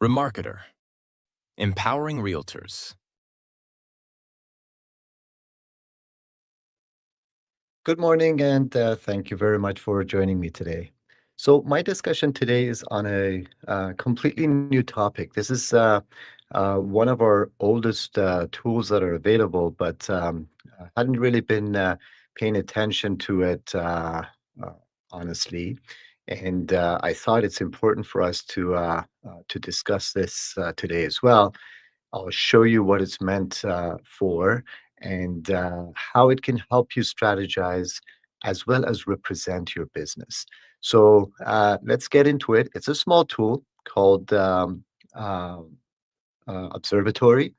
REMARKETER, empowering realtors. Good morning, and thank you very much for joining me today. So, my discussion today is on a completely new topic. This is one of our oldest tools that are available, but hadn't really been paying attention to it, uh, honestly. And I thought it's important for us to discuss this today as well. I'll show you what it's meant for and how it can help you strategize as well as represent your business. So let's get into it. It's a small tool called uh, Observatory,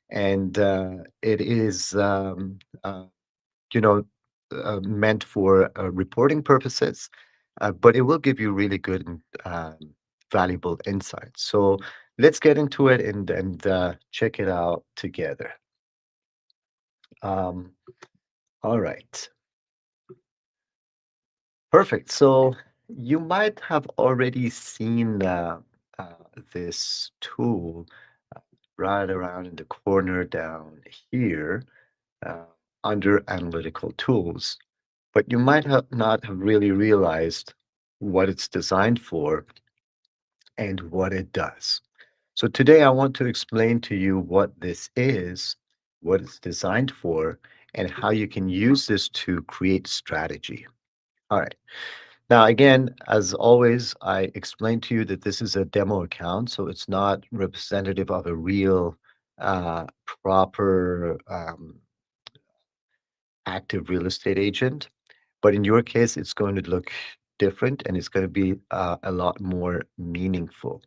and it is, you know, meant for reporting purposes, but it will give you really good and valuable insights. So let's get into it and check it out together. Um, all right, perfect. So you might have already seen uh, this tool uh, right around in the corner down here uh, under analytical tools, but you might have not have really realized what it's designed for and what it does. So today I want to explain to you what this is, what it's designed for, and how you can use this to create strategy. All right. Now, again, as always, I explained to you that this is a demo account, so it's not representative of a real, proper, active real estate agent. But in your case, it's going to look different and it's going to be a lot more meaningful.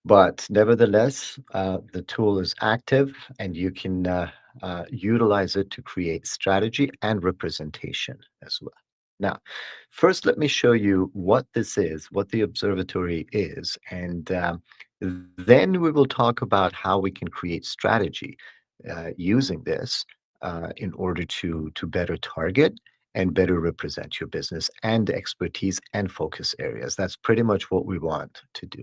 But nevertheless, the tool is active and you can utilize it to create strategy and representation as well. Now, first, let me show you what this is, what the observatory is, and then we will talk about how we can create strategy using this in order to better target and better represent your business and expertise and focus areas. That's pretty much what we want to do.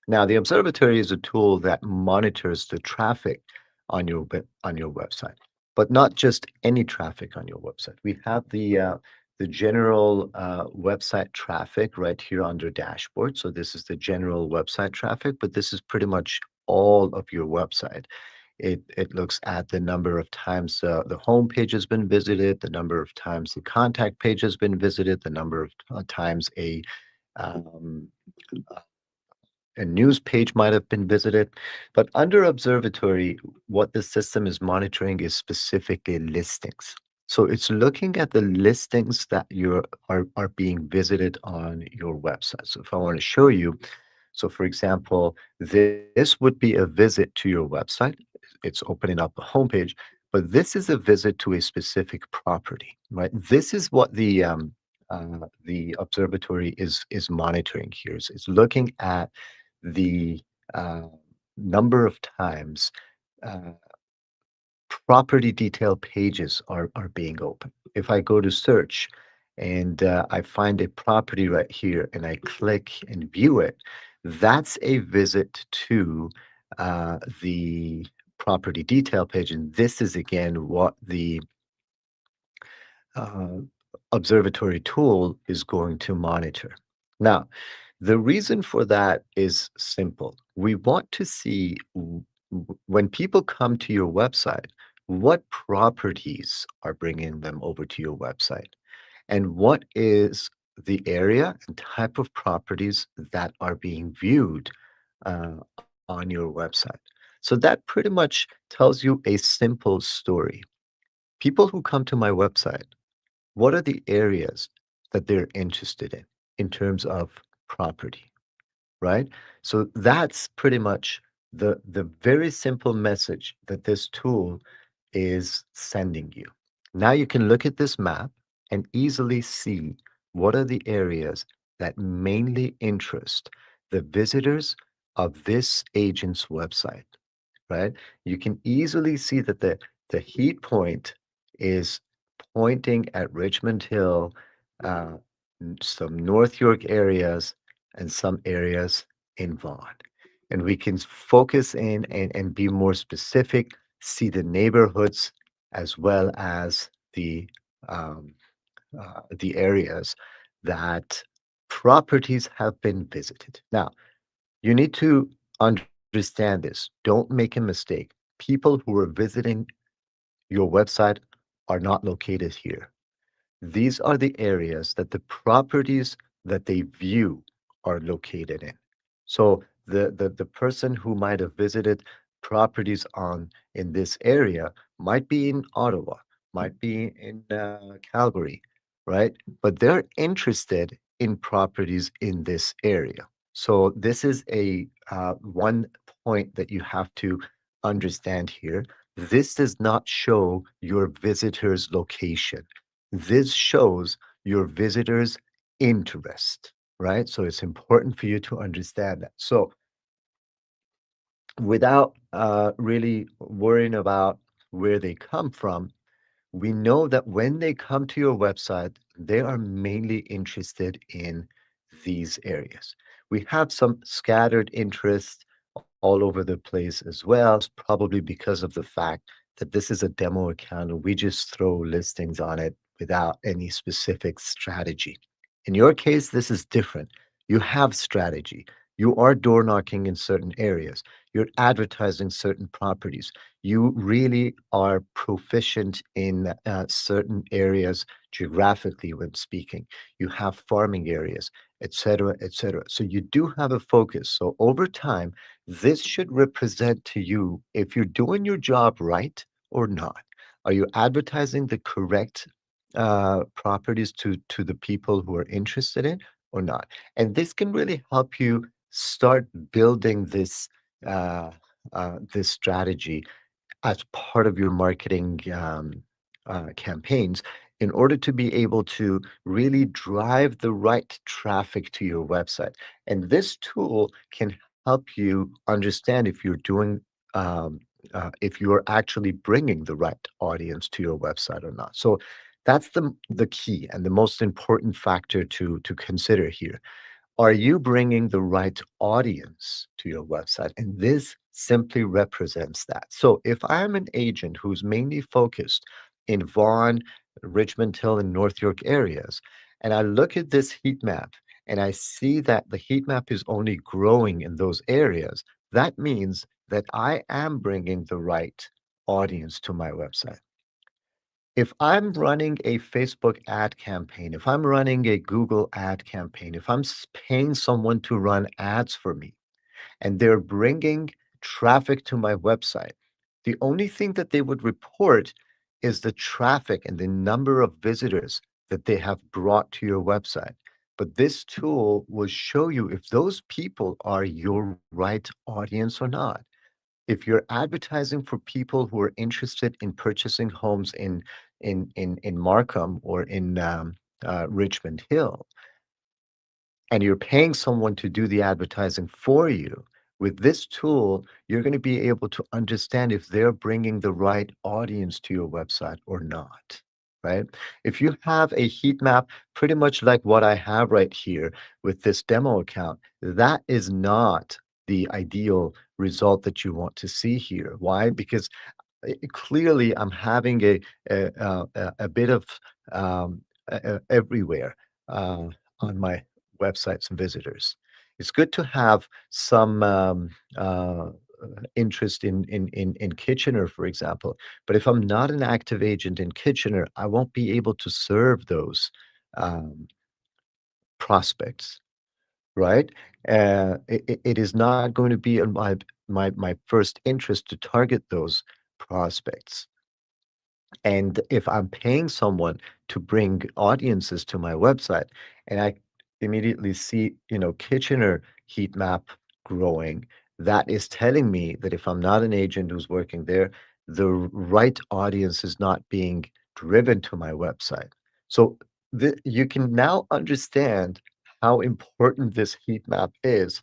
Now, the observatory is a tool that monitors the traffic on on your website, but not just any traffic on your website. We have the general website traffic right here under dashboard. So this is the general website traffic, but this is pretty much all of your website. It looks at the number of times the home page has been visited, the number of times the contact page has been visited, the number of times um, a news page might have been visited. But under observatory, what the system is monitoring is specifically listings. So it's looking at the listings that are being visited on your website. So if I want to show you, so for example, this would be a visit to your website. It's opening up a homepage, but this is a visit to a specific property, right? This is what the observatory is monitoring here. It's looking at the uh, number of times uh, property detail pages are being opened. If I go to search and I find a property right here and I click and view it, that's a visit to the property detail page. And this is again what the uh, observatory tool is going to monitor. Now, the reason for that is simple. We want to see when people come to your website, what properties are bringing them over to your website, and what is the area and type of properties that are being viewed on your website. So that pretty much tells you a simple story. People who come to my website, what are the areas that they're interested in terms of property, right? So that's pretty much the very simple message that this tool is sending you. Now you can look at this map and easily see what are the areas that mainly interest the visitors of this agent's website, right? You can easily see that the heat point is pointing at Richmond Hill, uh, some North York areas, and some areas in Vaughan. and we can focus in and be more specific, see the neighborhoods as well as um, the areas that properties have been visited. Now, you need to understand this. Don't make a mistake. People who are visiting your website are not located here. These are the areas that the properties that they view are located in. So the person who might have visited properties on in this area might be in Ottawa, might be in Calgary, right? But they're interested in properties in this area. So this is a one point that you have to understand here. This does not show your visitor's location. This shows your visitor's interest, right? So it's important for you to understand that. So without really worrying about where they come from, we know that when they come to your website, they are mainly interested in these areas. We have some scattered interest all over the place as well, probably because of the fact that this is a demo account and we just throw listings on it without any specific strategy. In your case, this is different. You have strategy. You are door knocking in certain areas. You're advertising certain properties. You really are proficient in certain areas geographically when speaking. You have farming areas, etc., etc. So you do have a focus. So over time, this should represent to you if you're doing your job right or not. Are you advertising the correct properties to the people who are interested in or not? And this can really help you start building this strategy as part of your marketing campaigns in order to be able to really drive the right traffic to your website. And this tool can help you understand if you're doing if you're actually bringing the right audience to your website or not. So that's the key and the most important factor to consider here. Are you bringing the right audience to your website? And this simply represents that. So if I'm an agent who's mainly focused in Vaughan, Richmond Hill, and North York areas, and I look at this heat map and I see that the heat map is only growing in those areas, that means that I am bringing the right audience to my website. If I'm running a Facebook ad campaign, if I'm running a Google ad campaign, if I'm paying someone to run ads for me and they're bringing traffic to my website, the only thing that they would report is the traffic and the number of visitors that they have brought to your website. But this tool will show you if those people are your right audience or not. If you're advertising for people who are interested in purchasing homes in Markham or in Richmond Hill, and you're paying someone to do the advertising for you, with this tool, you're going to be able to understand if they're bringing the right audience to your website or not. Right? If you have a heat map, pretty much like what I have right here with this demo account, that is not the ideal result that you want to see here. Why? Because clearly I'm having a bit of everywhere uh, on my websites and visitors. It's good to have some interest in Kitchener, for example. But if I'm not an active agent in Kitchener, I won't be able to serve those um, prospects, right? It is not going to be in my first interest to target those prospects. And if I'm paying someone to bring audiences to my website and I immediately see, Kitchener heat map growing, that is telling me that if I'm not an agent who's working there, the right audience is not being driven to my website. So you can now understand how important this heat map is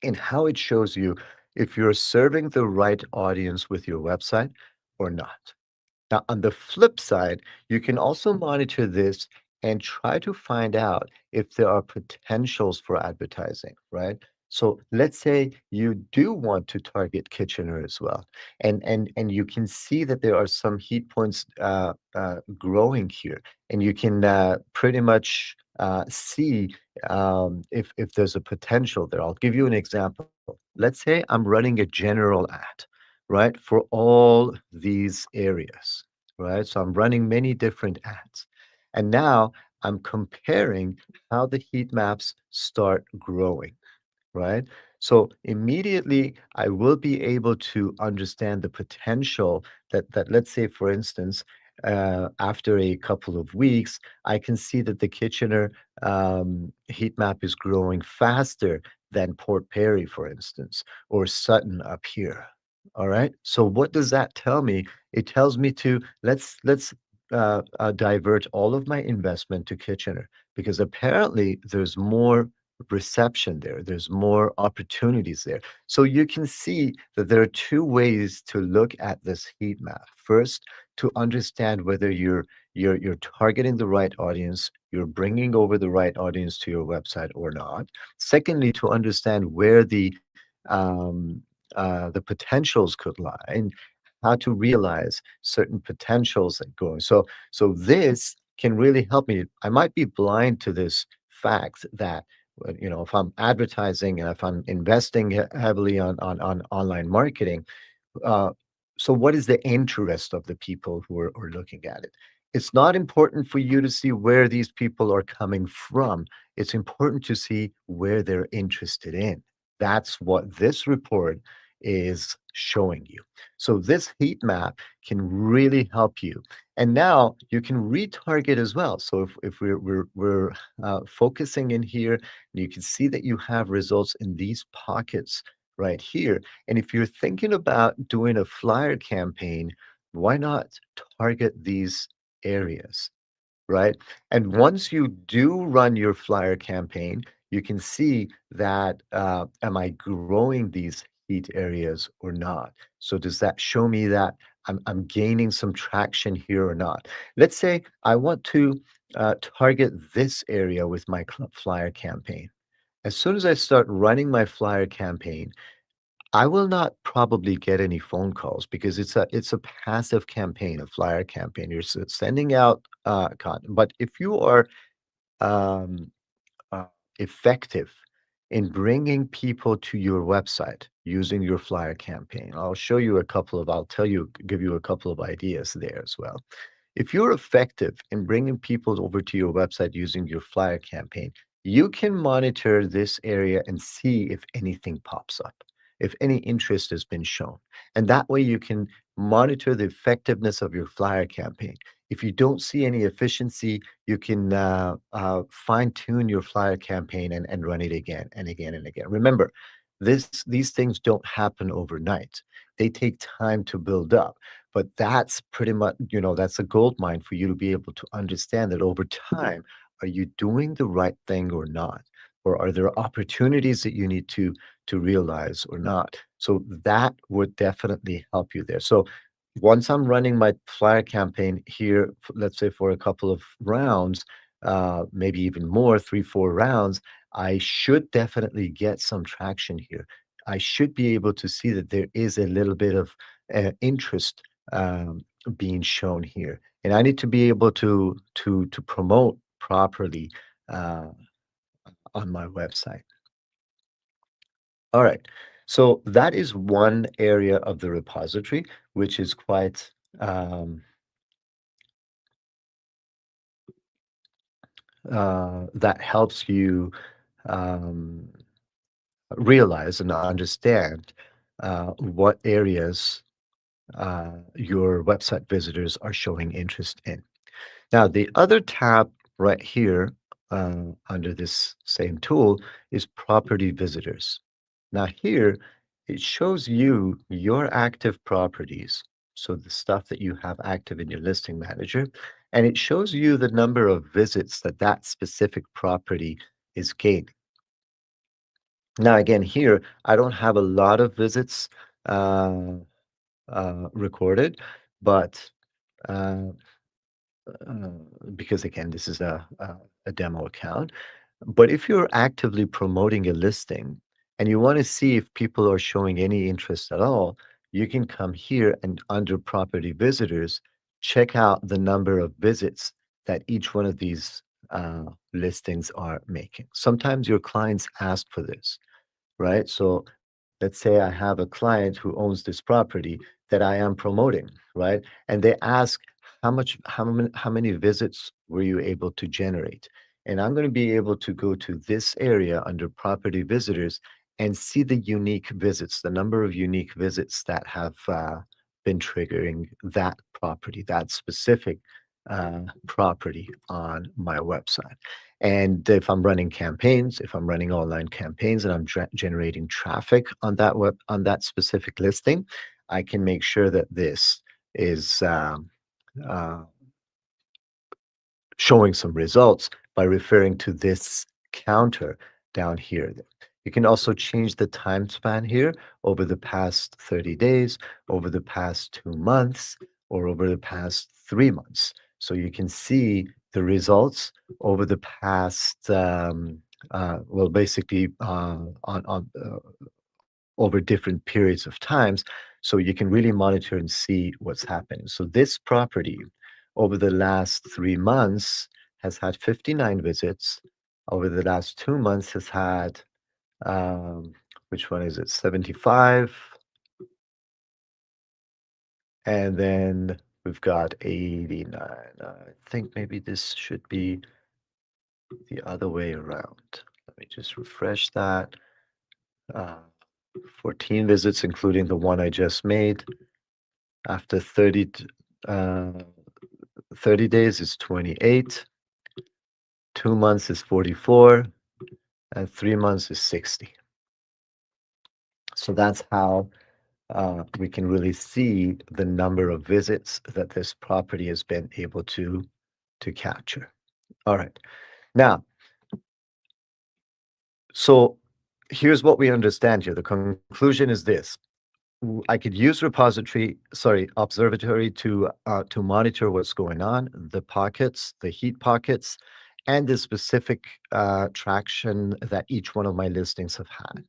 and how it shows you if you're serving the right audience with your website or not. Now, on the flip side, you can also monitor this and try to find out if there are potentials for advertising, right? So let's say you do want to target Kitchener as well, and you can see that there are some heat points growing here, and you can pretty much see if there's a potential there. I'll give you an example. Let's say I'm running a general ad, right, for all these areas, right? So I'm running many different ads, and now I'm comparing how the heat maps start growing, right? So immediately I will be able to understand the potential that let's say, for instance, after a couple of weeks, I can see that the Kitchener heat map is growing faster than Port Perry, for instance, or Sutton up here. All right. So what does that tell me? It tells me to let's divert all of my investment to Kitchener because apparently there's more reception there. There's more opportunities there. So you can see that there are two ways to look at this heat map. First, to understand whether you're targeting the right audience, you're bringing over the right audience to your website or not. Secondly, to understand where um, the potentials could lie and how to realize certain potentials that go. So this can really help me. I might be blind to this fact that if I'm advertising and if I'm investing heavily on online marketing, uh, so what is the interest of the people who are looking at it? It's not important for you to see where these people are coming from. It's important to see where they're interested in. That's what this report is showing you. So this heat map can really help you. And now you can retarget as well. So if we're focusing in here, you can see that you have results in these pockets right here. And if you're thinking about doing a flyer campaign, why not target these areas? Right? And once you do run your flyer campaign, you can see that, am I growing these heat areas or not? So does that show me that I'm gaining some traction here or not? Let's say I want to target this area with my flyer campaign. As soon as I start running my flyer campaign, I will not probably get any phone calls because it's a passive campaign, a flyer campaign. You're sending out content, but if you are um, uh, effective in bringing people to your website using your flyer campaign, I'll tell you, give you a couple of ideas there as well. If you're effective in bringing people over to your website using your flyer campaign, you can monitor this area and see if anything pops up, if any interest has been shown. And that way you can monitor the effectiveness of your flyer campaign. If you don't see any efficiency, you can fine tune your flyer campaign and run it again and again and again. Remember, these things don't happen overnight. They take time to build up. But that's pretty much, that's a gold mine for you to be able to understand that over time, are you doing the right thing or not? Or are there opportunities that you need to realize or not? So that would definitely help you there. So once I'm running my flyer campaign here, let's say for a couple of rounds, maybe even more, 3, 4 rounds, I should definitely get some traction here. I should be able to see that there is a little bit of interest um, being shown here, and I need to be able to promote properly uh, on my website. All right, so that is one area of the repository which is quite that helps you um, realize and understand what areas your website visitors are showing interest in. Now, the other tab right here under this same tool is property visitors. Now, here it shows you your active properties. So, the stuff that you have active in your listing manager, and it shows you the number of visits that that specific property is gaining. Now, again, here I don't have a lot of visits uh, recorded, but uh, uh, because again, this is a demo account. But if you're actively promoting a listing and you want to see if people are showing any interest at all, you can come here and under property visitors, check out the number of visits that each one of these listings are making. Sometimes your clients ask for this, right? So let's say I have a client who owns this property that I am promoting, right? And they ask how many visits were you able to generate? And I'm going to be able to go to this area under property visitors and see the unique visits, the number of unique visits that have been triggering that property, that specific property on my website. And if I'm running campaigns, if I'm running online campaigns and I'm generating traffic on that specific listing, I can make sure that this is uh, showing some results by referring to this counter down here. You can also change the time span here over the past 30 days, over the past 2 months, or over the past 3 months. So you can see the results over the past, well, basically over different periods of times. So you can really monitor and see what's happening. So this property over the last 3 months has had 59 visits. Over the last 2 months has had, um, which one is it? 75. And then we've got 89. I think maybe this should be the other way around. Let me just refresh that. Uh, 14 visits, including the one I just made. After uh, 30 days is 28, 2 months is 44, and 3 months is 60. So that's how we can really see the number of visits that this property has been able to capture. All right. Now, so here's what we understand here. The conclusion is this. I could use observatory to monitor what's going on, the pockets, the heat pockets, and the specific traction that each one of my listings have had.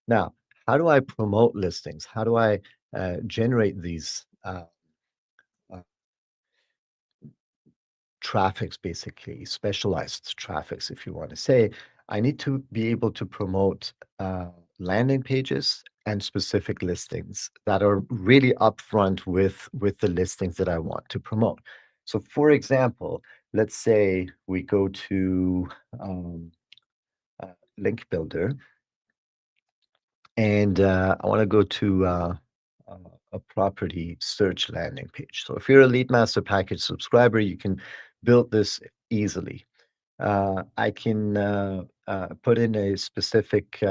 Now, how do I promote listings? How do I generate these uh, traffics, basically specialized traffics, if you want to say? I need to be able to promote landing pages and specific listings that are really upfront with the listings that I want to promote. So, for example, let's say we go to um, Link Builder, and I want to go to uh, a property search landing page. So, if you're a Lead Master Package subscriber, you can build this easily. I can put in a specific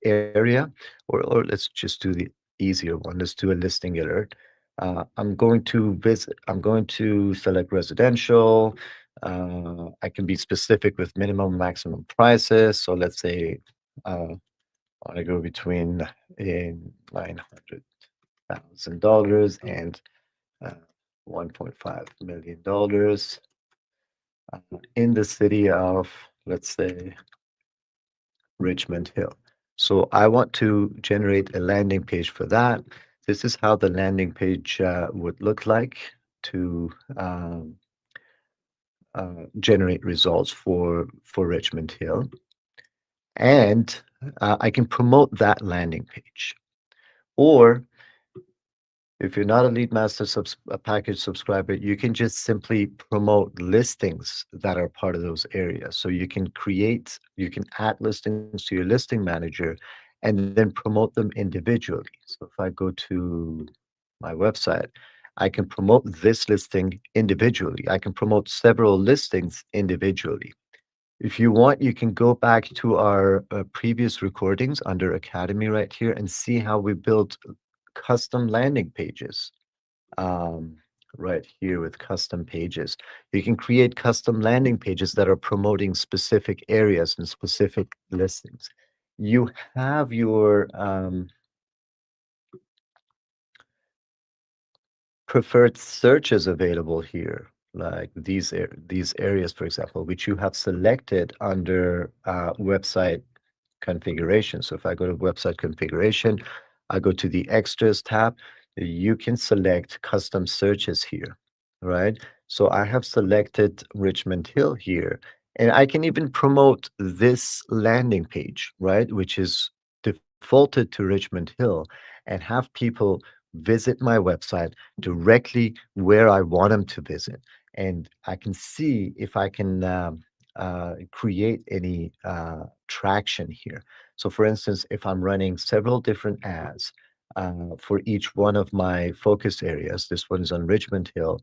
area, or let's just do the easier one. Let's do a listing alert. I'm going to select residential. I can be specific with minimum, maximum prices. So let's say I want to go between $900,000 and uh, $1.5 million in the city of, let's say, Richmond Hill. So I want to generate a landing page for that. This is how the landing page would look like to generate results for Richmond Hill. And I can promote that landing page. Or if you're not a Lead Master package subscriber, you can just simply promote listings that are part of those areas. So you can add listings to your listing manager and then promote them individually. So if I go to my website, I can promote this listing individually. I can promote several listings individually. If you want, you can go back to our previous recordings under Academy right here and see how we built custom landing pages um, right here with custom pages. You can create custom landing pages that are promoting specific areas and specific listings. You have your preferred searches available here, like these areas, for example, which you have selected under website configuration. So if I go to website configuration, I go to the extras tab, you can select custom searches here, right? So I have selected Richmond Hill here, and I can even promote this landing page, right? Which is defaulted to Richmond Hill, and have people visit my website directly where I want them to visit. And I can see if I can create any traction here. So, for instance, if I'm running several different ads for each one of my focus areas, this one is on Richmond Hill.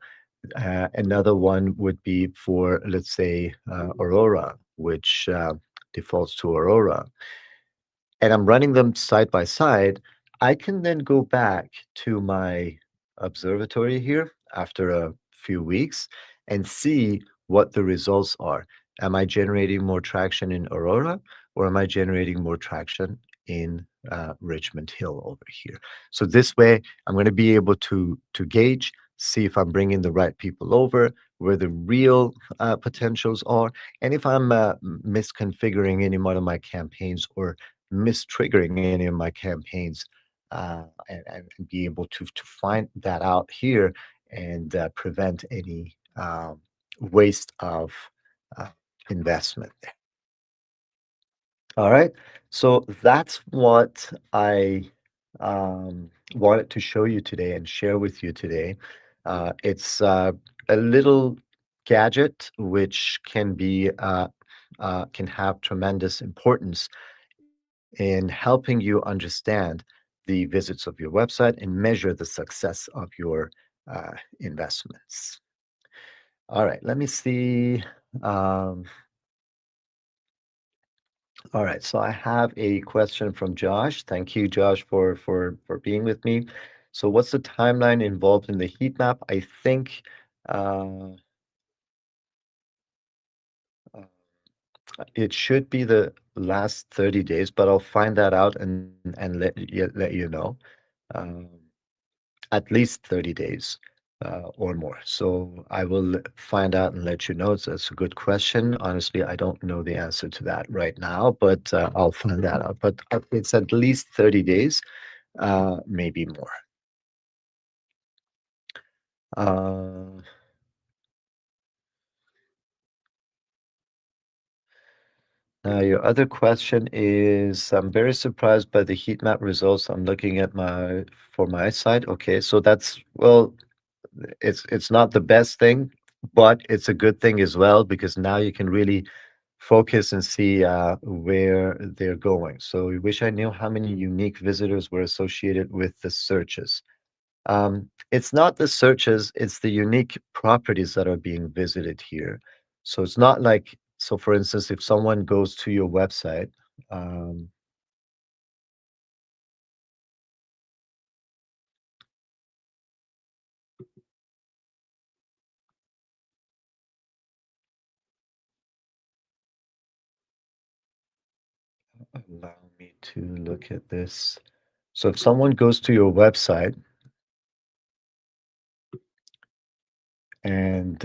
Another one would be for, let's say, Aurora, which defaults to Aurora, and I'm running them side by side, I can then go back to my observatory here after a few weeks and see what the results are. Am I generating more traction in Aurora, or am I generating more traction in Richmond Hill over here? So this way, I'm going to be able to gauge, see if I'm bringing the right people over, where the real potentials are, and if I'm misconfiguring any one of my campaigns or mistriggering any of my campaigns, and be able to find that out here and prevent any waste of uh, investment there. All right. So that's what I wanted to show you today and share with you today. It's a little gadget which can have tremendous importance in helping you understand the visits of your website and measure the success of your investments. All right, let me see. Um, all right, so I have a question from Josh. Thank you, Josh, for being with me. So, what's the timeline involved in the heat map? I think uh, uh, it should be the last 30 days, but I'll find that out and let you know. Um, at least 30 days or more. So I will find out and let you know. It's a good question. Honestly, I don't know the answer to that right now, but I'll find that out. But it's at least 30 days, maybe more. Uh, Now, your other question is, I'm very surprised by the heat map results I'm looking at my site. Okay, so that's, well, it's not the best thing, but it's a good thing as well because now you can really focus and see where they're going. So we wish I knew how many unique visitors were associated with the searches. It's not the searches, it's the unique properties that are being visited here. So it's not like, so for instance, if someone goes to your website, um, allow me to look at this. So if someone goes to your website and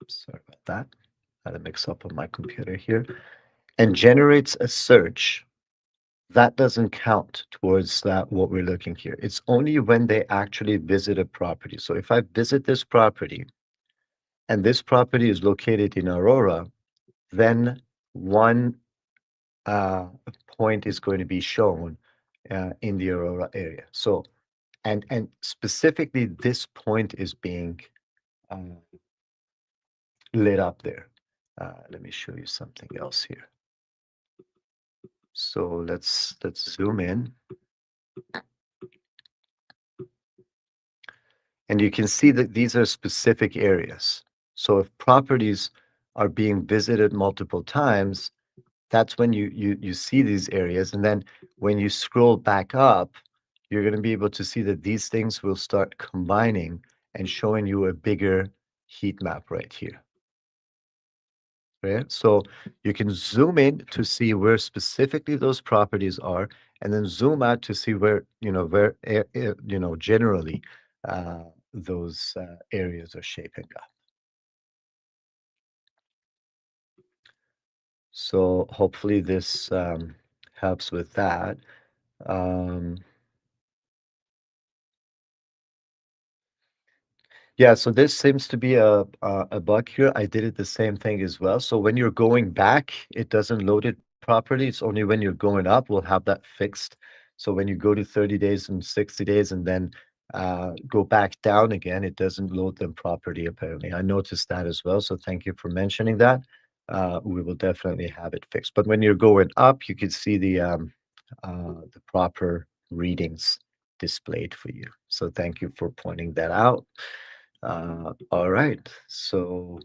sorry about that, had a mix up on my computer here, and generates a search, that doesn't count towards that what we're looking here. It's only when they actually visit a property. So if I visit this property and this property is located in Aurora, then one uh, point is going to be shown in the Aurora area. So and specifically this point is being um, lit up there. Let me show you something else here. So let's zoom in, and you can see that these are specific areas. So if properties are being visited multiple times, that's when you see these areas. And then when you scroll back up, you're going to be able to see that these things will start combining and showing you a bigger heat map right here. Right? So you can zoom in to see where specifically those properties are, and then zoom out to see where, generally those areas are shaping up. So hopefully this helps with that. Um, Yeah, so this seems to be a bug here. I did it the same thing as well. So when you're going back, it doesn't load it properly. It's only when you're going up, we'll have that fixed. So when you go to 30 days and 60 days and then go back down again, it doesn't load them properly, apparently. I noticed that as well. So thank you for mentioning that. We will definitely have it fixed. But when you're going up, you can see the proper readings displayed for you. So thank you for pointing that out. All right. So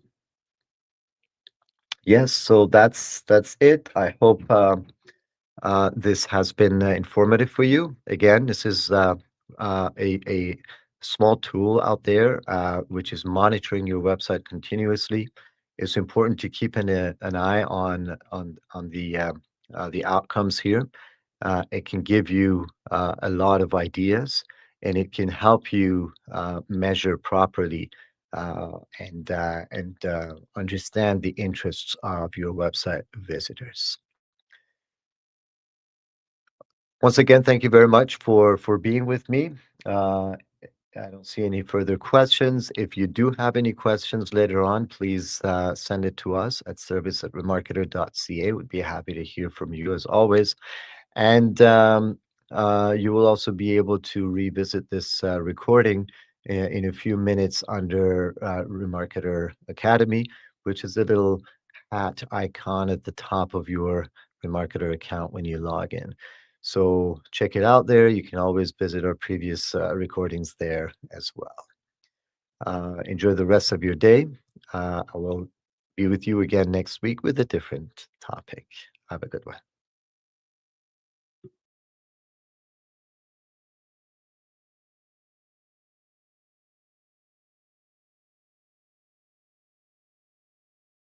yes, so that's it. I hope this has been informative for you. Again, this is a small tool out there which is monitoring your website continuously. It's important to keep an eye on the outcomes here. It can give you a lot of ideas, and it can help you measure properly and understand the interests of your website visitors. Once again, thank you very much for being with me. Uh, I don't see any further questions. If you do have any questions later on, please send it to us at service@remarketer.ca. We'd be happy to hear from you as always. And you will also be able to revisit this recording in a few minutes under Remarketer Academy, which is a little hat icon at the top of your Remarketer account when you log in. So check it out there. You can always visit our previous recordings there as well. Enjoy the rest of your day. I will be with you again next week with a different topic. Have a good one.